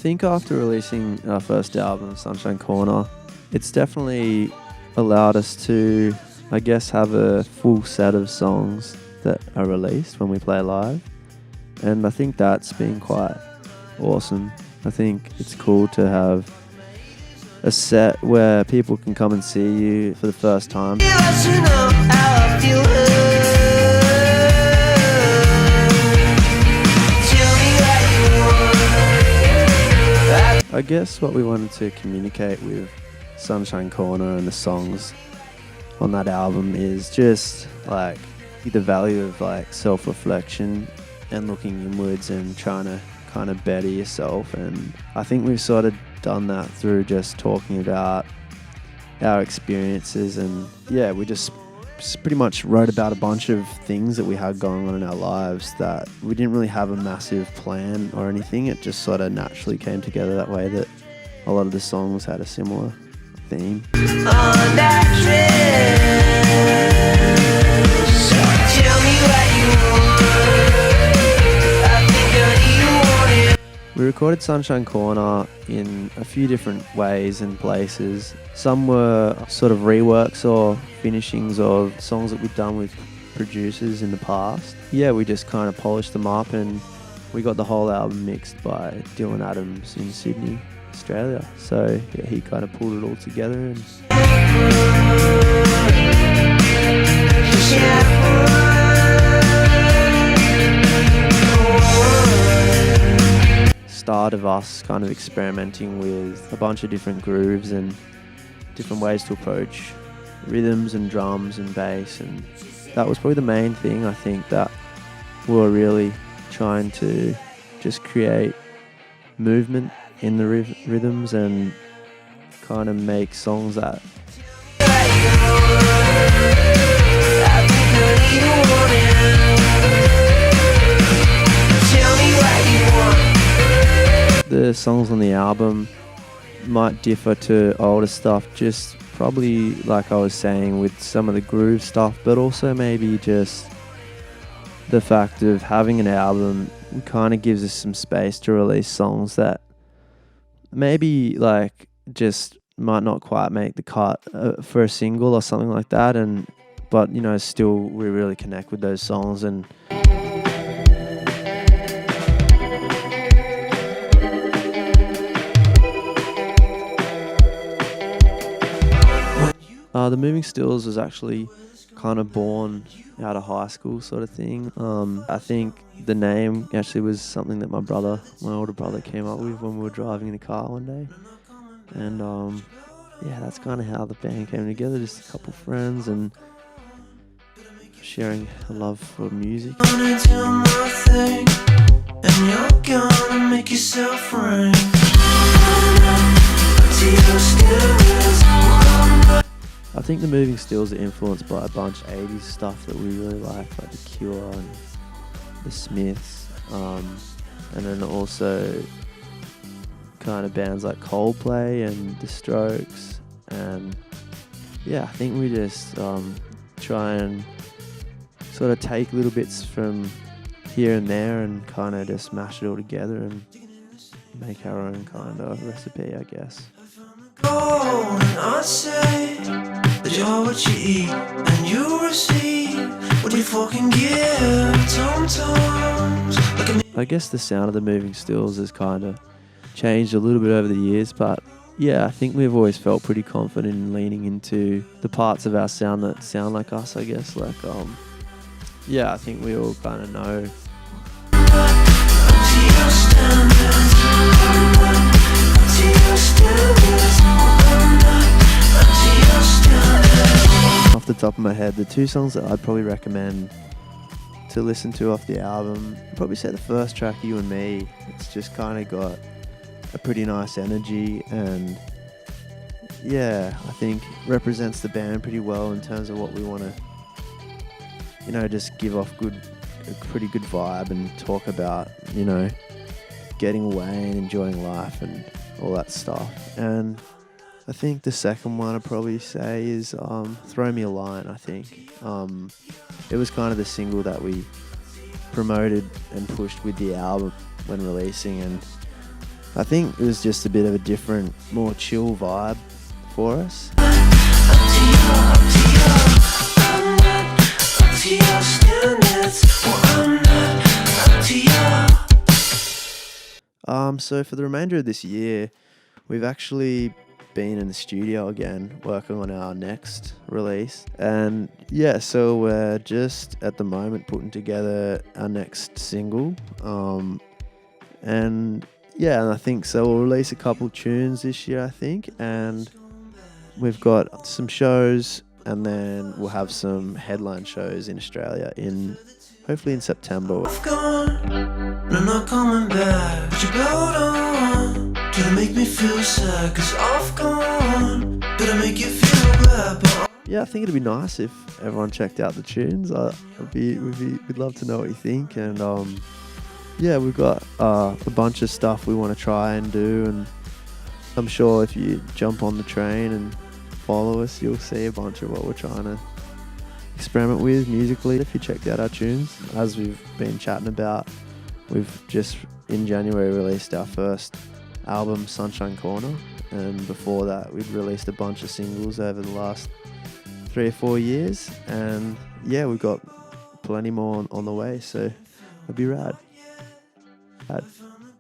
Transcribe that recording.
think after releasing our first album, Suchine Conea, it's definitely allowed us to, I guess, have a full set of songs that are released when we play live. And I think that's been quite awesome. I think it's cool to have a set where people can come and see you for the first time. I guess what we wanted to communicate with Suchine Conea and the songs on that album is just like the value of like self-reflection and looking inwards and trying to kind of better yourself. And I think we've sort of done that through just talking about our experiences. And yeah, we just pretty much wrote about a bunch of things that we had going on in our lives that we didn't really have a massive plan or anything. It just sort of naturally came together that way, that a lot of the songs had a similar theme. On that trip, so tell me what you want. I think I need one. We recorded Suchine Conea in a few different ways and places. Some were sort of reworks or finishings of songs that we've done with producers in the past. Yeah, we just kind of polished them up and we got the whole album mixed by Dylan Adams in Sydney, Australia. So yeah, he kind of pulled it all together and start of us kind of experimenting with a bunch of different grooves and different ways to approach rhythms and drums and bass, and that was probably the main thing. I think that we were really trying to just create movement in the rhythms and kind of make songs that the songs on the album might differ to older stuff, just probably like I was saying with some of the groove stuff, but also maybe just the fact of having an album kind of gives us some space to release songs that maybe like just might not quite make the cut for a single or something like that, and but you know, still we really connect with those songs. And the Moving Stills was actually kind of born out of high school sort of thing. I think the name actually was something that my older brother came up with when we were driving in the car one day. And yeah, that's kind of how the band came together, just a couple friends and sharing a love for music. I think the Moving Stills are influenced by a bunch of 80s stuff that we really like The Cure and The Smiths, and then also kind of bands like Coldplay and The Strokes. And yeah, I think we just try and sort of take little bits from here and there and kind of just mash it all together and make our own kind of recipe, I guess. I say that you're what you eat and you receive what you fucking give. I guess the sound of the Moving Stills has kind of changed a little bit over the years, but yeah, I think we've always felt pretty confident in leaning into the parts of our sound that sound like us, I guess. Like, yeah, I think we all kind of know. Off the top of my head, the two songs that I'd probably recommend to listen to off the album, I'd probably say the first track, You and Me. It's just kind of got a pretty nice energy and yeah, I think represents the band pretty well in terms of what we want to, you know, just give off a pretty good vibe and talk about, you know, getting away and enjoying life and all that stuff. And I think the second one I'd probably say is Throw Me a Line, I think. It was kind of the single that we promoted and pushed with the album when releasing, and I think it was just a bit of a different, more chill vibe for us. So for the remainder of this year, we've actually been in the studio again, working on our next release. And yeah, so we're just at the moment putting together our next single. And yeah, and I think so we'll release a couple tunes this year, I think. And we've got some shows, and then we'll have some headline shows in Australia hopefully in September. I've gone, and I'm not coming back. But you go on, try to make me feel sad. Cause I've gone, did I make you feel bad? But yeah, I think it'd be nice if everyone checked out the tunes. We'd love to know what you think. And yeah, we've got a bunch of stuff we want to try and do. And I'm sure if you jump on the train and follow us, you'll see a bunch of what we're trying to experiment with musically. If you checked out our tunes, as we've been chatting about, we've just in January released our first album, Suchine Conea, and before that we'd released a bunch of singles over the last 3 or 4 years, and yeah, we've got plenty more on the way, so it'll be rad.